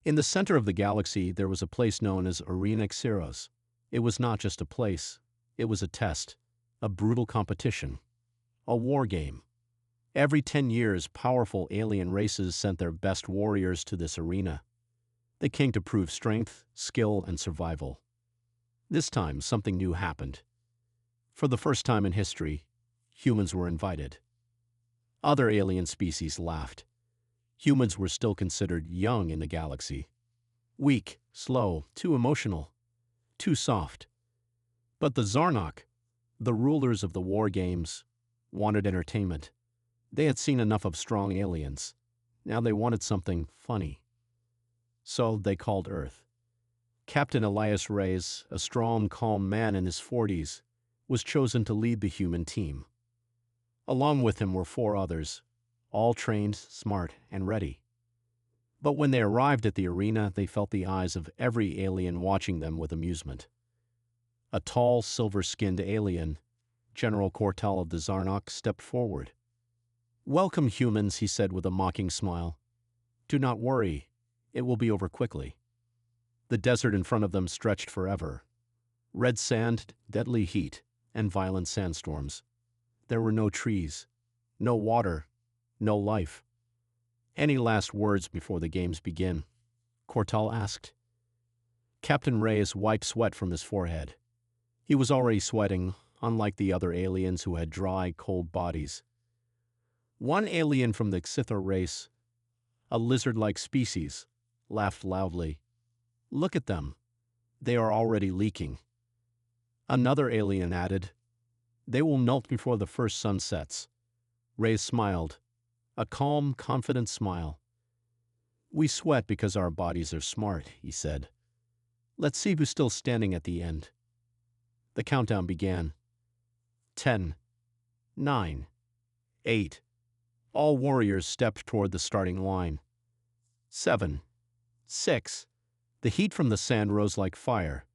In the center of the galaxy, there was a place known as Arena Xeros. It was not just a place, it was a test, a brutal competition, a war game. Every 10 years, powerful alien races sent their best warriors to this arena. They came to prove strength, skill, and survival. This time, something new happened. For the first time in history, humans were invited. Other alien species laughed. Humans were still considered young in the galaxy. Weak, slow, too emotional, too soft. But the Zarnok, the rulers of the war games, wanted entertainment. They had seen enough of strong aliens. Now they wanted something funny. So they called Earth. Captain Elias Reyes, a strong, calm man in his 40s, was chosen to lead the human team. Along with him were 4 others, all trained, smart, and ready. But when they arrived at the arena, they felt the eyes of every alien watching them with amusement. A tall, silver-skinned alien, General Cortal of the Zarnok, stepped forward. "Welcome, humans," he said with a mocking smile. "Do not worry, it will be over quickly." The desert in front of them stretched forever. Red sand, deadly heat, and violent sandstorms. There were no trees, no water, no life. "Any last words before the games begin?" Cortal asked. Captain Reyes wiped sweat from his forehead. He was already sweating, unlike the other aliens who had dry, cold bodies. One alien from the Xither race, a lizard-like species, laughed loudly. "Look at them. They are already leaking." Another alien added, "They will melt before the first sun sets." Reyes smiled, a calm, confident smile. "We sweat because our bodies are smart," he said. "Let's see who's still standing at the end." The countdown began. 10, 9, 8. All warriors stepped toward the starting line. 7, 6. The heat from the sand rose like fire.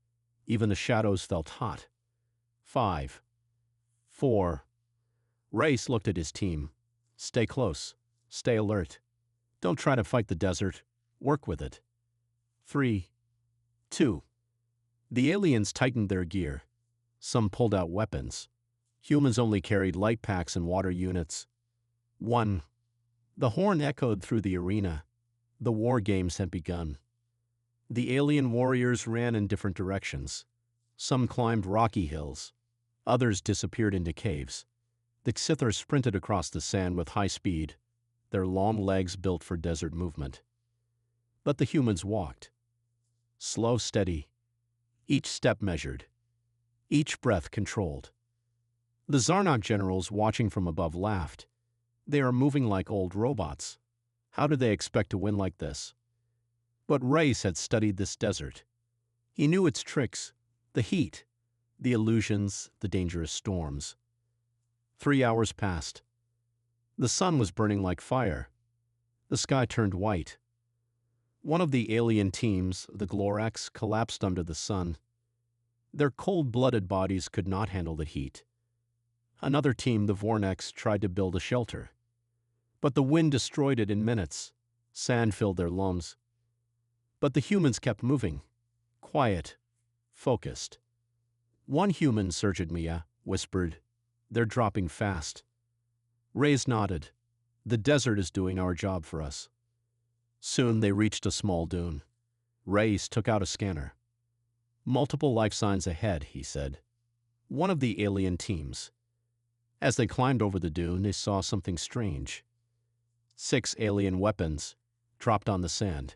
Even the shadows felt hot. 5, 4. Reyes looked at his team. "Stay close. Stay alert. Don't try to fight the desert. Work with it." 3, 2. The aliens tightened their gear. Some pulled out weapons. Humans only carried light packs and water units. 1. The horn echoed through the arena. The war games had begun. The alien warriors ran in different directions. Some climbed rocky hills. Others disappeared into caves. The Xithers sprinted across the sand with high speed, their long legs built for desert movement. But the humans walked. Slow, steady. Each step measured. Each breath controlled. The Zarnok generals watching from above laughed. They are moving like old robots. How do they expect to win like this? But Reyes had studied this desert. He knew its tricks, the heat, the illusions, the dangerous storms. 3 hours passed. The sun was burning like fire. The sky turned white. One of the alien teams, the Glorax, collapsed under the sun. Their cold-blooded bodies could not handle the heat. Another team, the Vornex, tried to build a shelter. But the wind destroyed it in minutes. Sand filled their lungs. But the humans kept moving. Quiet. Focused. One human, Sergeant Mia, whispered, "They're dropping fast." Reyes nodded. "The desert is doing our job for us." Soon they reached a small dune. Reyes took out a scanner. "Multiple life signs ahead," he said. One of the alien teams. As they climbed over the dune, they saw something strange. 6 alien weapons dropped on the sand.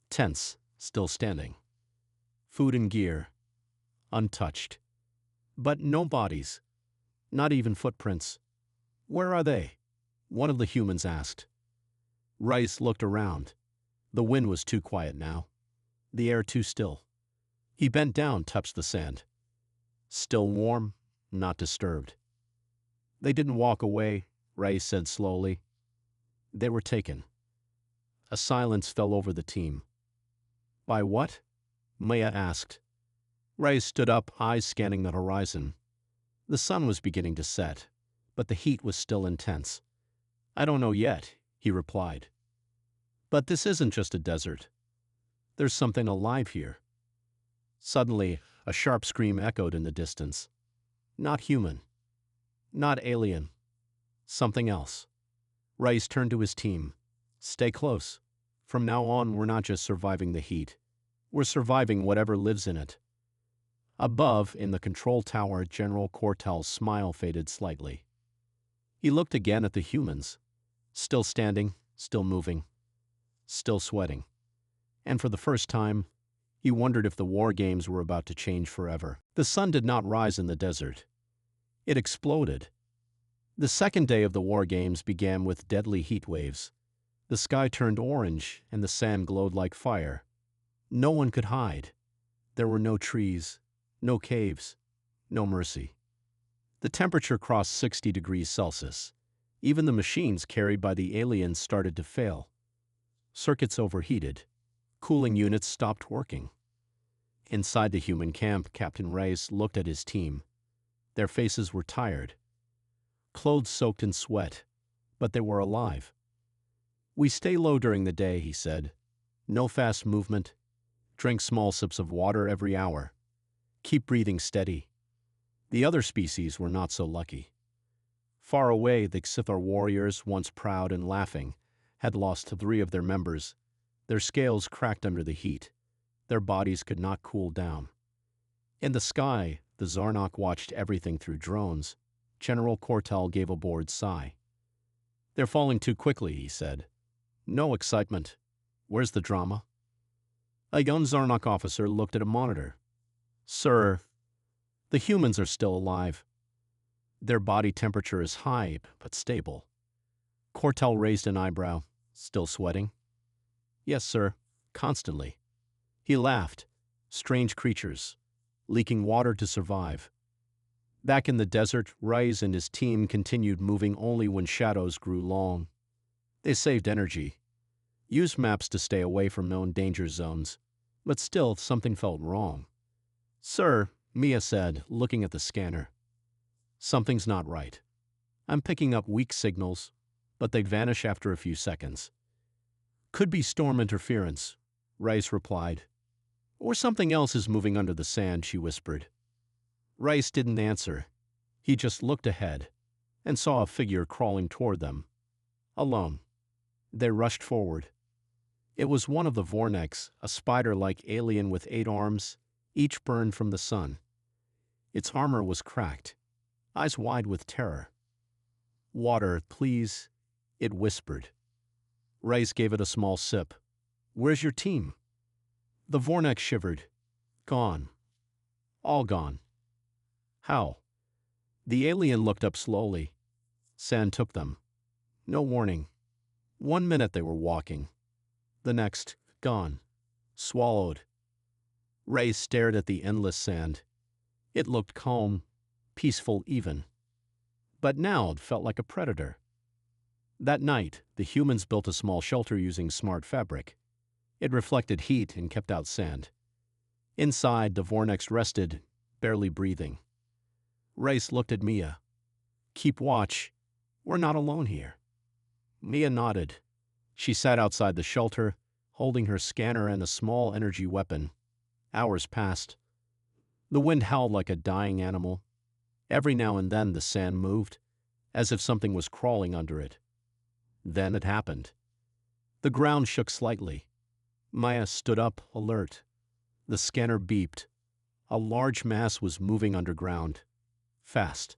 Tents still standing. Food and gear untouched. But no bodies. Not even footprints. "Where are they?" one of the humans asked. Reyes looked around. The wind was too quiet now. The air too still. He bent down, touched the sand. Still warm, not disturbed. "They didn't walk away," Reyes said slowly. "They were taken." A silence fell over the team. "By what?" Maya asked. Reyes stood up, eyes scanning the horizon. The sun was beginning to set, but the heat was still intense. "I don't know yet," he replied. "But this isn't just a desert. There's something alive here. Suddenly, a sharp scream echoed in the distance. Not human. Not alien. Something else. Rice turned to his team. Stay close. From now on, we're not just surviving the heat. We're surviving whatever lives in it. Above, in the control tower, General Cortell's smile faded slightly. He looked again at the humans. Still standing, still moving, still sweating. And for the first time, he wondered if the war games were about to change forever. The sun did not rise in the desert. It exploded. The second day of the war games began with deadly heat waves. The sky turned orange and the sand glowed like fire. No one could hide. There were no trees, no caves, no mercy. The temperature crossed 60 degrees Celsius. Even the machines carried by the aliens started to fail. Circuits overheated. Cooling units stopped working. Inside the human camp, Captain Reyes looked at his team. Their faces were tired. Clothes soaked in sweat, but they were alive. We stay low during the day, he said. No fast movement. Drink small sips of water every hour. Keep breathing steady. The other species were not so lucky. Far away, the Xithar warriors, once proud and laughing, had lost 3 of their members. Their scales cracked under the heat. Their bodies could not cool down. In the sky, the Zarnok watched everything through drones. General Cortell gave a bored sigh. They're falling too quickly, he said. No excitement. Where's the drama? A young Zarnok officer looked at a monitor. Sir, the humans are still alive. Their body temperature is high, but stable. Cortell raised an eyebrow. Still sweating? Yes, sir. Constantly. He laughed. Strange creatures. Leaking water to survive. Back in the desert, Reyes and his team continued moving only when shadows grew long. They saved energy. Used maps to stay away from known danger zones. But still, something felt wrong. Sir, Mia said, looking at the scanner. Something's not right. I'm picking up weak signals, but they'd vanish after a few seconds. Could be storm interference, Rice replied. Or something else is moving under the sand, she whispered. Rice didn't answer. He just looked ahead and saw a figure crawling toward them. Alone. They rushed forward. It was one of the Vornex, a spider-like alien with 8 arms, each burned from the sun. Its armor was cracked, eyes wide with terror. Water, please, it whispered. Rice gave it a small sip. Where's your team? The Vornex shivered. Gone. All gone. How? The alien looked up slowly. Sand took them. No warning. 1 minute they were walking. The next, gone. Swallowed. Ray stared at the endless sand. It looked calm, peaceful even. But now it felt like a predator. That night, the humans built a small shelter using smart fabric. It reflected heat and kept out sand. Inside, the Vornex rested, barely breathing. Rice looked at Mia. Keep watch. We're not alone here. Mia nodded. She sat outside the shelter, holding her scanner and a small energy weapon. Hours passed. The wind howled like a dying animal. Every now and then the sand moved, as if something was crawling under it. Then it happened. The ground shook slightly. Maya stood up, alert. The scanner beeped. A large mass was moving underground. Fast.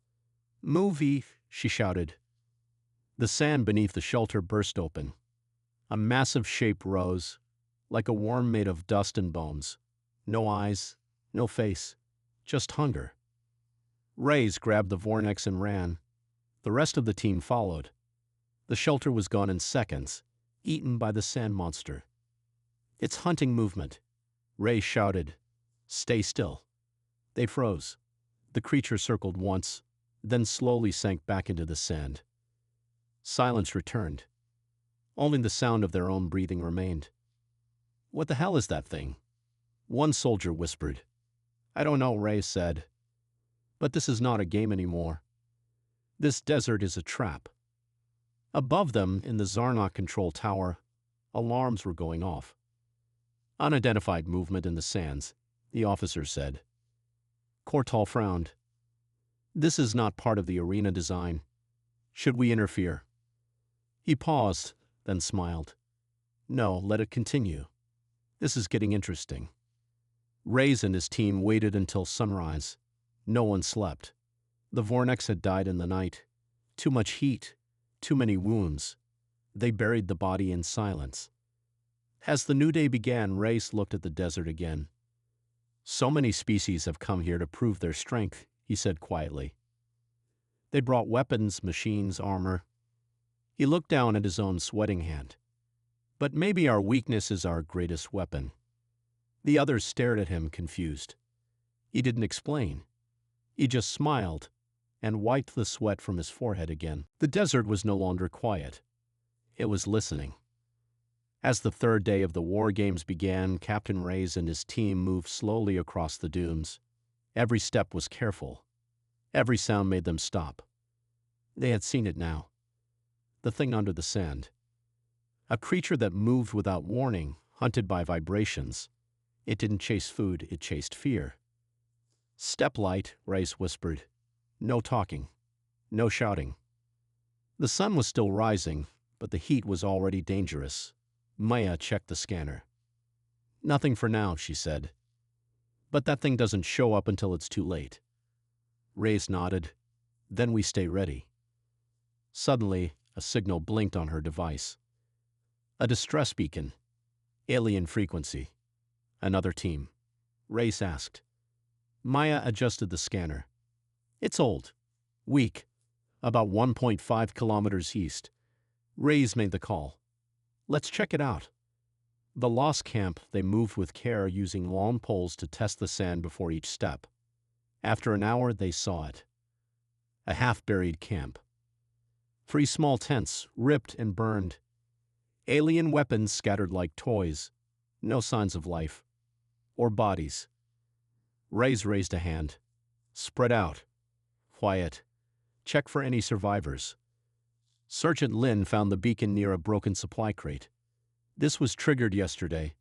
Movie, she shouted. The sand beneath the shelter burst open. A massive shape rose, like a worm made of dust and bones. No eyes, no face, just hunger. Reyes grabbed the Vornex and ran. The rest of the team followed. The shelter was gone in seconds, eaten by the sand monster. It's hunting movement. Ray shouted, Stay still. They froze. The creature circled once, then slowly sank back into the sand. Silence returned. Only the sound of their own breathing remained. What the hell is that thing? One soldier whispered. I don't know, Ray said. But this is not a game anymore. This desert is a trap. Above them, in the Zarnok control tower, alarms were going off. Unidentified movement in the sands, the officer said. Cortal frowned. This is not part of the arena design. Should we interfere? He paused, then smiled. No, let it continue. This is getting interesting. Reyes and his team waited until sunrise. No one slept. The Vornex had died in the night. Too much heat, too many wounds. They buried the body in silence. As the new day began, Reyes looked at the desert again. So many species have come here to prove their strength, he said quietly. They brought weapons, machines, armor. He looked down at his own sweating hand. But maybe our weakness is our greatest weapon. The others stared at him, confused. He didn't explain. He just smiled and wiped the sweat from his forehead again. The desert was no longer quiet. It was listening. As the third day of the war games began, Captain Reyes and his team moved slowly across the dunes. Every step was careful. Every sound made them stop. They had seen it now. The thing under the sand. A creature that moved without warning, hunted by vibrations. It didn't chase food, it chased fear. Step light, Reyes whispered. No talking. No shouting. The sun was still rising, but the heat was already dangerous. Maya checked the scanner. Nothing for now, she said. But that thing doesn't show up until it's too late. Reyes nodded. Then we stay ready. Suddenly, a signal blinked on her device. A distress beacon. Alien frequency. Another team. Reyes asked. Maya adjusted the scanner. It's old. Weak. About 1.5 kilometers east. Reyes made the call. Let's check it out. The lost camp, they moved with care using long poles to test the sand before each step. After an hour, they saw it. A half-buried camp. 3 small tents, ripped and burned. Alien weapons scattered like toys. No signs of life. Or bodies. Reyes raised a hand. Spread out. Quiet. Check for any survivors. Sergeant Lin found the beacon near a broken supply crate. This was triggered yesterday.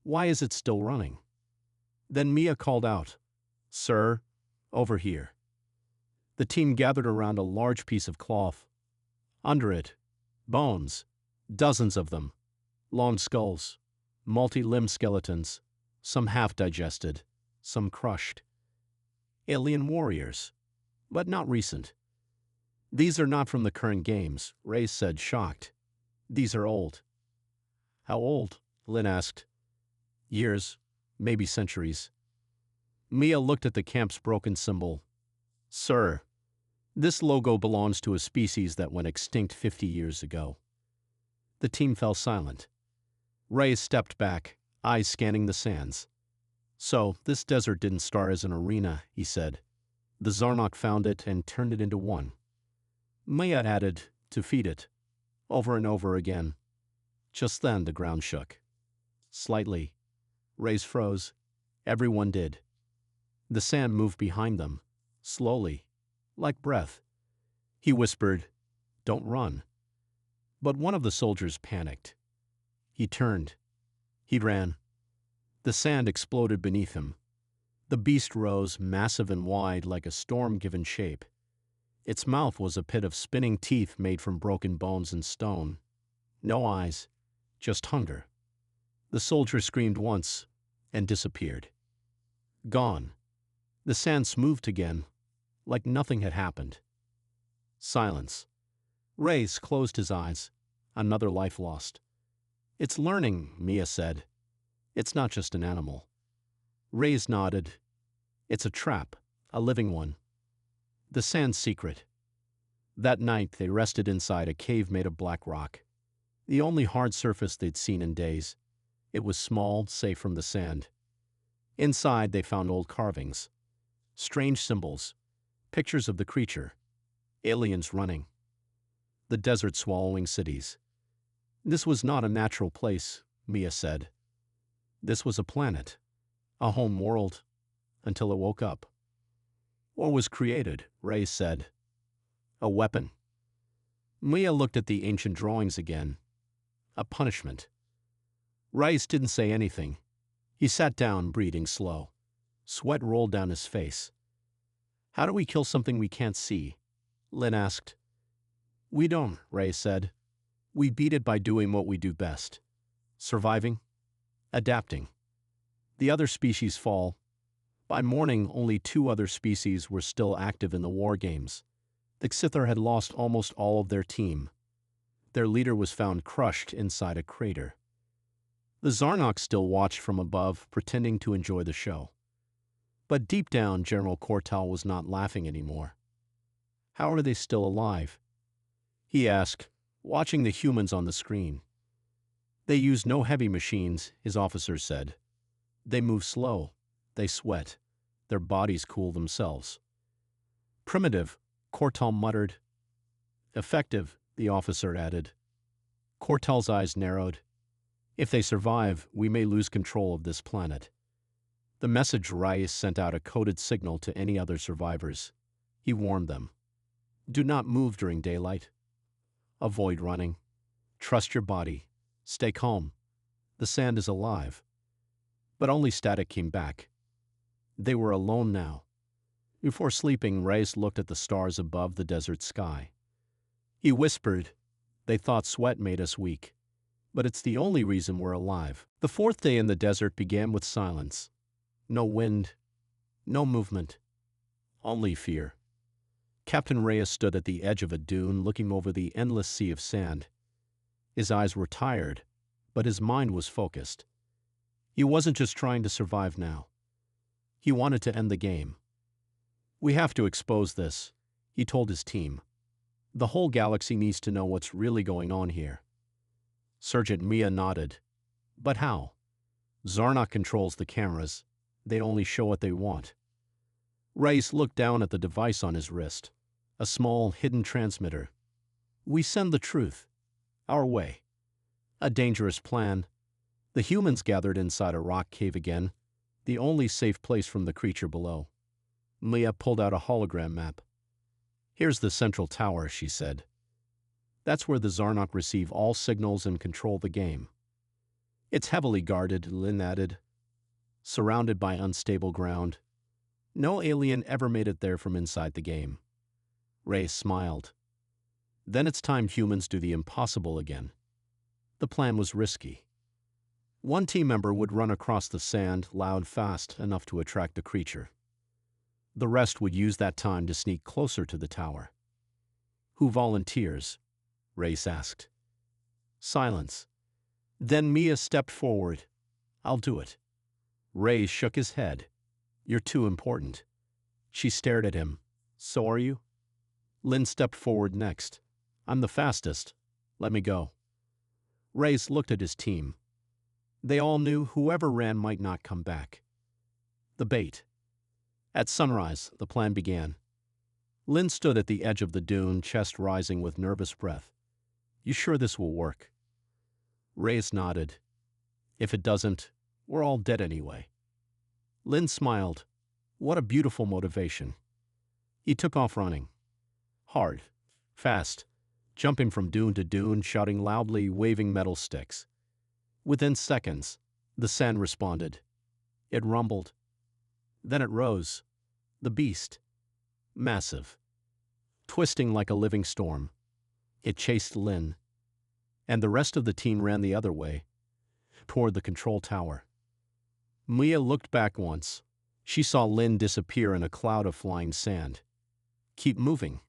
Why is it still running? Then Mia called out, Sir, over here. The team gathered around a large piece of cloth. Under it, bones, dozens of them, long skulls, multi-limbed skeletons, some half-digested, some crushed. Alien warriors, but not recent. These are not from the current games, Reyes said, shocked. These are old. How old? Lin asked. Years, maybe centuries. Mia looked at the camp's broken symbol. Sir, this logo belongs to a species that went extinct 50 years ago. The team fell silent. Reyes stepped back, eyes scanning the sands. So, this desert didn't start as an arena, he said. The Zarnok found it and turned it into one. Maya added, to feed it, over and over again. Just then the ground shook. Slightly. Reyes froze. Everyone did. The sand moved behind them, slowly, like breath. He whispered, Don't run. But one of the soldiers panicked. He turned. He ran. The sand exploded beneath him. The beast rose, massive and wide, like a storm given shape. Its mouth was a pit of spinning teeth made from broken bones and stone. No eyes, just hunger. The soldier screamed once and disappeared. Gone. The sand smoothed again, like nothing had happened. Silence. Reyes closed his eyes. Another life lost. It's learning, Mia said. It's not just an animal. Reyes nodded. It's a trap, a living one. The sand's secret. That night, they rested inside a cave made of black rock. The only hard surface they'd seen in days. It was small, safe from the sand. Inside, they found old carvings. Strange symbols. Pictures of the creature. Aliens running. The desert swallowing cities. This was not a natural place, Mia said. This was a planet. A home world. Until it woke up. Or was created, Reyes said. A weapon. Mia looked at the ancient drawings again. A punishment. Reyes didn't say anything. He sat down, breathing slow. Sweat rolled down his face. "How do we kill something we can't see?" Lin asked. "We don't," Ray said. "We beat it by doing what we do best. Surviving. Adapting. The other species fall." By morning, only 2 other species were still active in the war games. The Xithar had lost almost all of their team. Their leader was found crushed inside a crater. The Zarnox still watched from above, pretending to enjoy the show. But deep down, General Kortal was not laughing anymore. "How are they still alive?" he asked, watching the humans on the screen. "They use no heavy machines," his officers said. "They move slow. They sweat. Their bodies cool themselves." "Primitive," Kortal muttered. "Effective," the officer added. Kortal's eyes narrowed. "If they survive, we may lose control of this planet." The message Rais sent out a coded signal to any other survivors. He warned them. "Do not move during daylight. Avoid running. Trust your body. Stay calm. The sand is alive." But only static came back. They were alone now. Before sleeping, Rais looked at the stars above the desert sky. He whispered, "They thought sweat made us weak, but it's the only reason we're alive." The 4th day in the desert began with silence. No wind, no movement, only fear. Captain Reyes stood at the edge of a dune looking over the endless sea of sand. His eyes were tired, but his mind was focused. He wasn't just trying to survive now. He wanted to end the game. "We have to expose this," he told his team. "The whole galaxy needs to know what's really going on here." Sergeant Mia nodded. "But how?" "Zarnock controls the cameras. They only show what they want." Reyes looked down at the device on his wrist, a small, hidden transmitter. "We send the truth. Our way." A dangerous plan. The humans gathered inside a rock cave again, the only safe place from the creature below. Mia pulled out a hologram map. "Here's the central tower," she said. "That's where the Zarnock receive all signals and control the game." "It's heavily guarded," Lin added. "Surrounded by unstable ground. No alien ever made it there from inside the game." Ray smiled. "Then it's time humans do the impossible again." The plan was risky. One team member would run across the sand, loud fast enough to attract the creature. The rest would use that time to sneak closer to the tower. "Who volunteers?" Race asked. Silence. Then Mia stepped forward. "I'll do it." Ray shook his head. "You're too important." She stared at him. "So are you?" Lin stepped forward next. "I'm the fastest. Let me go." Reyes looked at his team. They all knew whoever ran might not come back. The bait. At sunrise, the plan began. Lin stood at the edge of the dune, chest rising with nervous breath. "You sure this will work?" Reyes nodded. "If it doesn't, we're all dead anyway." Lin smiled. What a beautiful motivation. He took off running. Hard. Fast. Jumping from dune to dune, shouting loudly, waving metal sticks. Within seconds, the sand responded. It rumbled. Then it rose. The beast. Massive. Twisting like a living storm. It chased Lin. And the rest of the team ran the other way, toward the control tower. Mia looked back once. She saw Lin disappear in a cloud of flying sand. "Keep moving,"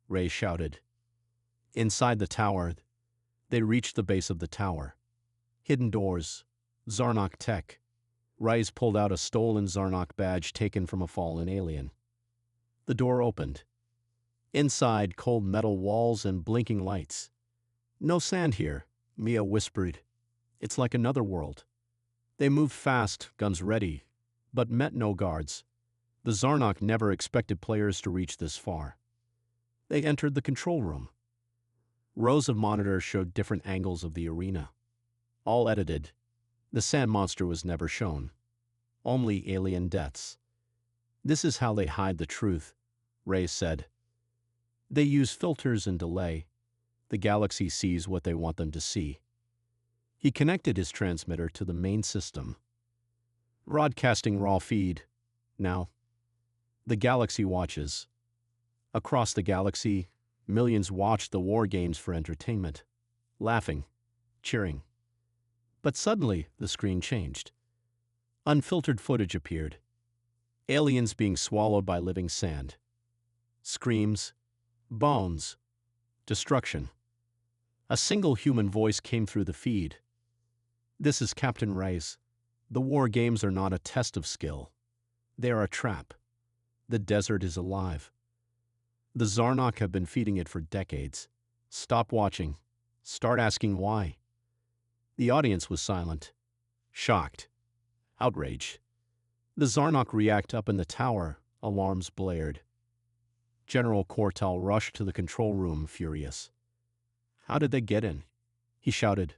Ray shouted. Inside the tower, they reached the base of the tower. Hidden doors. Zarnock tech. Rise pulled out a stolen Zarnock badge taken from a fallen alien. The door opened. Inside, cold metal walls and blinking lights. "No sand here," Mia whispered. "It's like another world." They moved fast, guns ready, but met no guards. The Zarnock never expected players to reach this far. They entered the control room. Rows of monitors showed different angles of the arena. All edited. The sand monster was never shown. Only alien deaths. "This is how they hide the truth," Ray said. "They use filters and delay. The galaxy sees what they want them to see." He connected his transmitter to the main system. Broadcasting raw feed. Now, the galaxy watches. Across the galaxy, millions watched the war games for entertainment, laughing, cheering. But suddenly, the screen changed. Unfiltered footage appeared. Aliens being swallowed by living sand. Screams, bones, destruction. A single human voice came through the feed. "This is Captain Reyes. The war games are not a test of skill. They are a trap. The desert is alive. The Zarnok have been feeding it for decades. Stop watching. Start asking why." The audience was silent, shocked, outraged. The Zarnok react up in the tower, alarms blared. General Cortal rushed to the control room, furious. "How did they get in?" he shouted.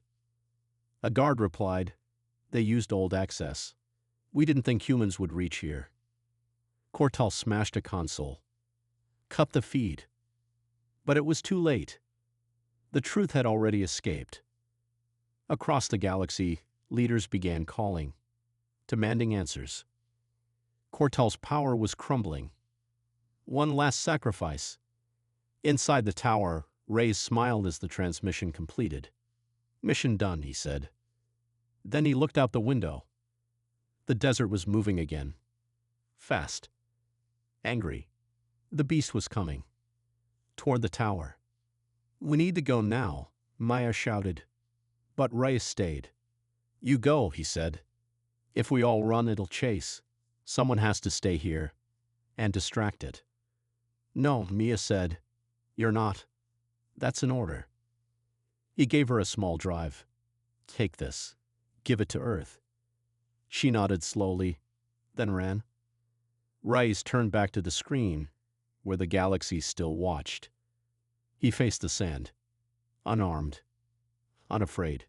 A guard replied, "They used old access. We didn't think humans would reach here." Cortal smashed a console, cut the feed. But it was too late. The truth had already escaped. Across the galaxy, leaders began calling, demanding answers. Cortal's power was crumbling. One last sacrifice. Inside the tower, Reyes smiled as the transmission completed. "Mission done," he said. Then he looked out the window. The desert was moving again. Fast. Angry. The beast was coming. Toward the tower. "We need to go now," Maya shouted. But Reyes stayed. "You go," he said. "If we all run, it'll chase. Someone has to stay here and distract it." "No," Mia said. "You're not. That's an order." He gave her a small drive. "Take this. Give it to Earth." She nodded slowly, then ran. Reyes turned back to the screen, where the galaxy still watched. He faced the sand, unarmed, unafraid.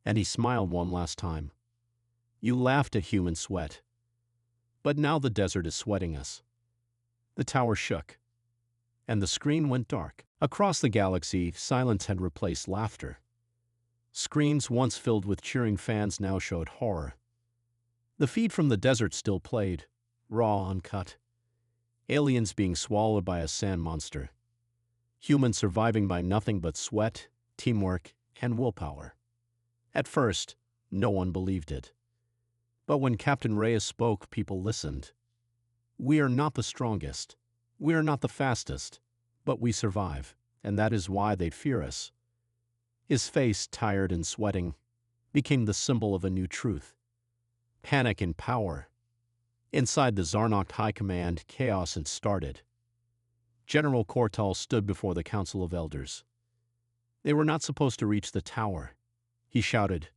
And he smiled one last time. "You laughed at human sweat. But now the desert is sweating us." The tower shook, and the screen went dark. Across the galaxy, silence had replaced laughter. Screens once filled with cheering fans now showed horror. The feed from the desert still played, raw, uncut. Aliens being swallowed by a sand monster. Humans surviving by nothing but sweat, teamwork, and willpower. At first, no one believed it. But when Captain Reyes spoke, people listened. "We are not the strongest. We are not the fastest. But we survive, and that is why they fear us." His face, tired and sweating, became the symbol of a new truth. Panic and power. Inside the Zarnok High Command, chaos had started. General Cortal stood before the Council of Elders. They were not supposed to reach the tower. He shouted,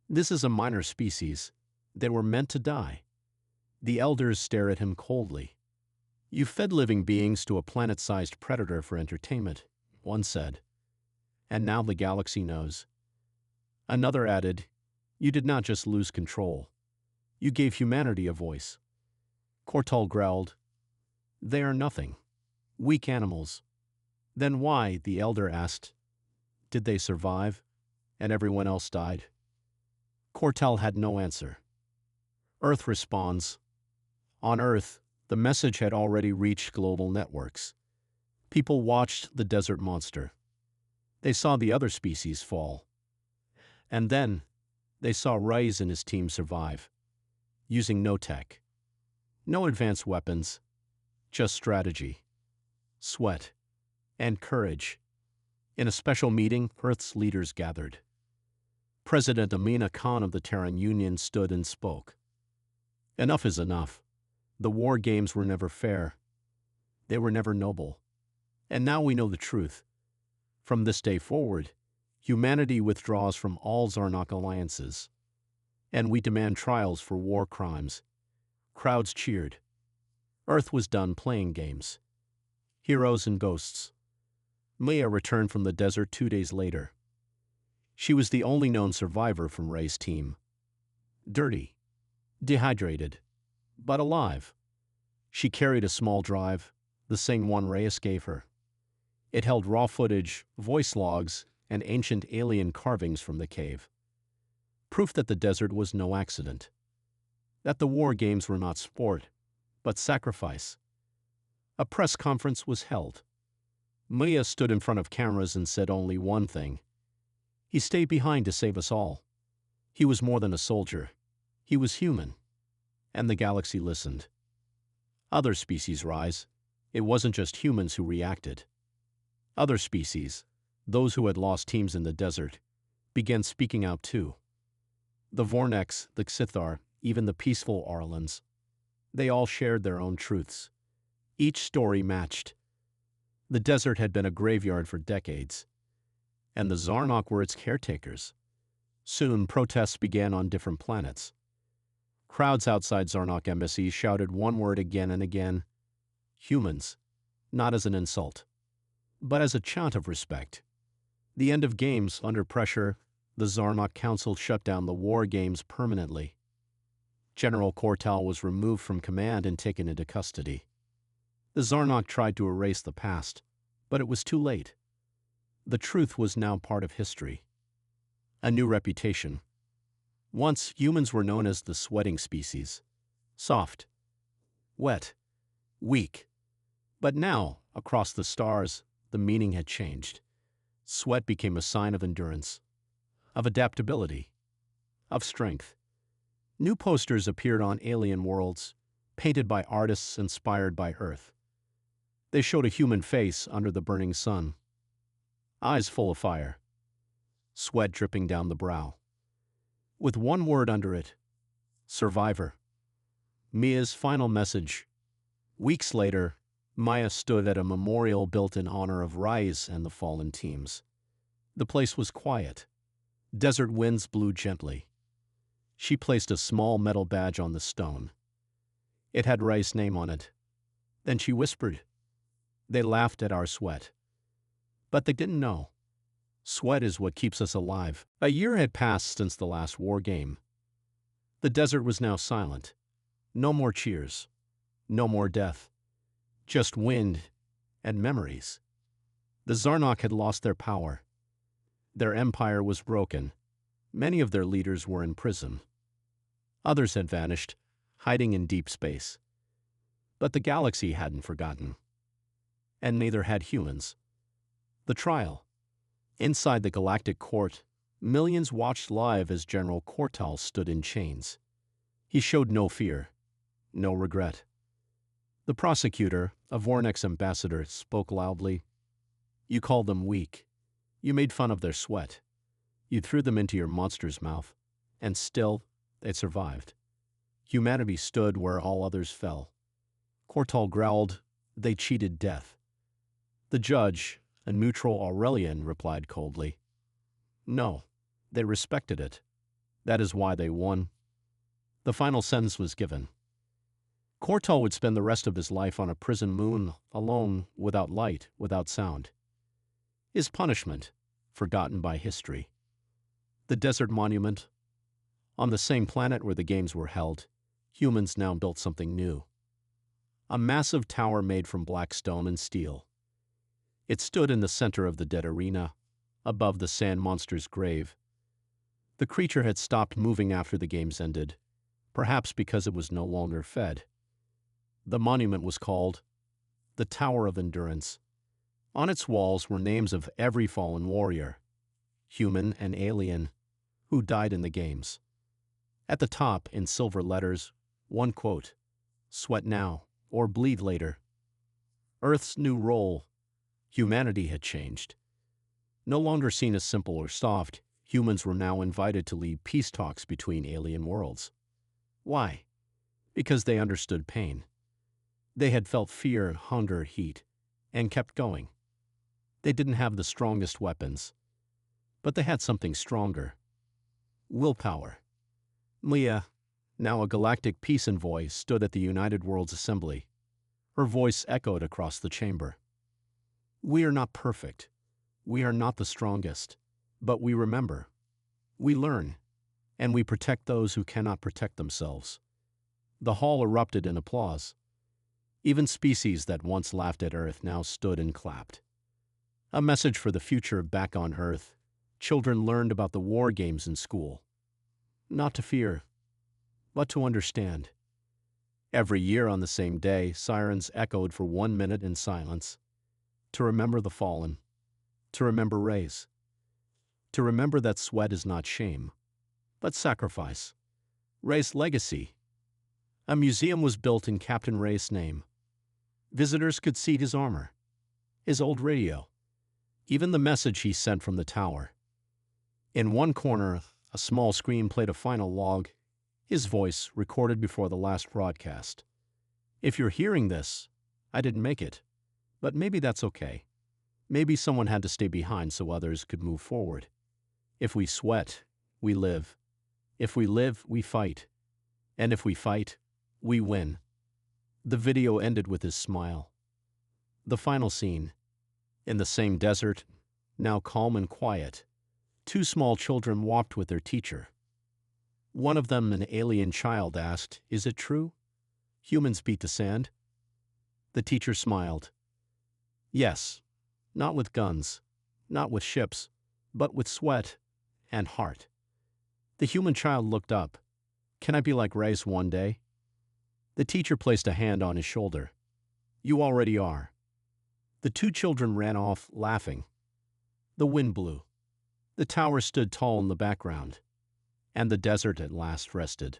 "This is a minor species. They were meant to die." The elders stared at him coldly. "You fed living beings to a planet-sized predator for entertainment," one said. "And now the galaxy knows." Another added, "You did not just lose control. You gave humanity a voice." Cortal growled, "They are nothing. Weak animals." "Then why," the elder asked, "did they survive, and everyone else died?" Cortal had no answer. Earth responds. On Earth, the message had already reached global networks. People watched the desert monster. They saw the other species fall. And then, they saw Reyes and his team survive, using no tech. No advanced weapons, just strategy, sweat, and courage. In a special meeting, Earth's leaders gathered. President Amina Khan of the Terran Union stood and spoke. "Enough is enough. The war games were never fair. They were never noble. And now we know the truth. From this day forward, humanity withdraws from all Zarnok alliances. And we demand trials for war crimes." Crowds cheered. Earth was done playing games. Heroes and ghosts. Leia returned from the desert 2 days later. She was the only known survivor from Rey's team. Dirty, dehydrated, but alive. She carried a small drive, the same one Reyes gave her. It held raw footage, voice logs, and ancient alien carvings from the cave. Proof that the desert was no accident. that the war games were not sport, but sacrifice. A press conference was held. Mia stood in front of cameras and said only one thing. He stayed behind to save us all. He was more than a soldier. He was human. And the galaxy listened. Other species rise. It wasn't just humans who reacted. Other species, those who had lost teams in the desert, began speaking out too. The Vornex, the Xithar, even the peaceful Orlans. They all shared their own truths. Each story matched. The desert had been a graveyard for decades, and the Zarnok were its caretakers. Soon, protests began on different planets. Crowds outside Zarnok embassies shouted one word again and again: humans, not as an insult, but as a chant of respect. The end of games, under pressure, the Zarnok Council shut down the war games permanently. General Kortal was removed from command and taken into custody. The Zarnok tried to erase the past, but it was too late. The truth was now part of history. A new reputation. Once, humans were known as the sweating species. Soft, wet, weak. But now, across the stars, the meaning had changed. Sweat became a sign of endurance, of adaptability, of strength. New posters appeared on alien worlds, painted by artists inspired by Earth. They showed a human face under the burning sun, eyes full of fire, sweat dripping down the brow. With one word under it: survivor. Mia's final message. Weeks later, Maya stood at a memorial built in honor of Rais and the fallen teams. The place was quiet. Desert winds blew gently. She placed a small metal badge on the stone. It had Rais' name on it. Then she whispered. They laughed at our sweat. But they didn't know. Sweat is what keeps us alive. A year had passed since the last war game. The desert was now silent. No more cheers. No more death. Just wind and memories. The Zarnok had lost their power. Their empire was broken. Many of their leaders were in prison. Others had vanished, hiding in deep space. But the galaxy hadn't forgotten. And neither had humans. The trial. Inside the Galactic court, millions watched live as General Kortal stood in chains. He showed no fear, no regret. The prosecutor, a Vornex ambassador, spoke loudly. You called them weak. You made fun of their sweat. You threw them into your monster's mouth. And still, they survived. Humanity stood where all others fell. Kortal growled, they cheated death. The judge, a neutral Aurelian, replied coldly. No, they respected it. That is why they won. The final sentence was given. Kortal would spend the rest of his life on a prison moon, alone, without light, without sound. His punishment, forgotten by history. The desert monument. On the same planet where the games were held, humans now built something new. A massive tower made from black stone and steel. It stood in the center of the dead arena, above the sand monster's grave. The creature had stopped moving after the games ended, perhaps because it was no longer fed. The monument was called the Tower of Endurance. On its walls were names of every fallen warrior, human and alien, who died in the games. At the top, in silver letters, one quote: "Sweat now, or bleed later." Earth's new role. Humanity had changed. No longer seen as simple or soft, humans were now invited to lead peace talks between alien worlds. Why? Because they understood pain. They had felt fear, hunger, heat, and kept going. They didn't have the strongest weapons, but they had something stronger. Willpower. Mia, now a galactic peace envoy, stood at the United Worlds Assembly. Her voice echoed across the chamber. We are not perfect. We are not the strongest. But we remember. We learn. And we protect those who cannot protect themselves. The hall erupted in applause. Even species that once laughed at Earth now stood and clapped. A message for the future back on Earth. Children learned about the war games in school. Not to fear, but to understand. Every year on the same day, sirens echoed for 1 minute in silence, to remember the fallen, to remember Ray's, to remember that sweat is not shame, but sacrifice. Ray's legacy. A museum was built in Captain Ray's name. Visitors could see his armor, his old radio, even the message he sent from the tower. In one corner, a small screen played a final log, his voice recorded before the last broadcast. If you're hearing this, I didn't make it, but maybe that's okay. Maybe someone had to stay behind so others could move forward. If we sweat, we live. If we live, we fight. And if we fight, we win. The video ended with his smile. The final scene. In the same desert, now calm and quiet, two small children walked with their teacher. One of them, an alien child, asked, "Is it true? Humans beat the sand?" The teacher smiled. "Yes, not with guns, not with ships, but with sweat and heart." The human child looked up. "Can I be like Reyes one day?" The teacher placed a hand on his shoulder. "You already are." The two children ran off, laughing. The wind blew. The tower stood tall in the background, and the desert at last rested.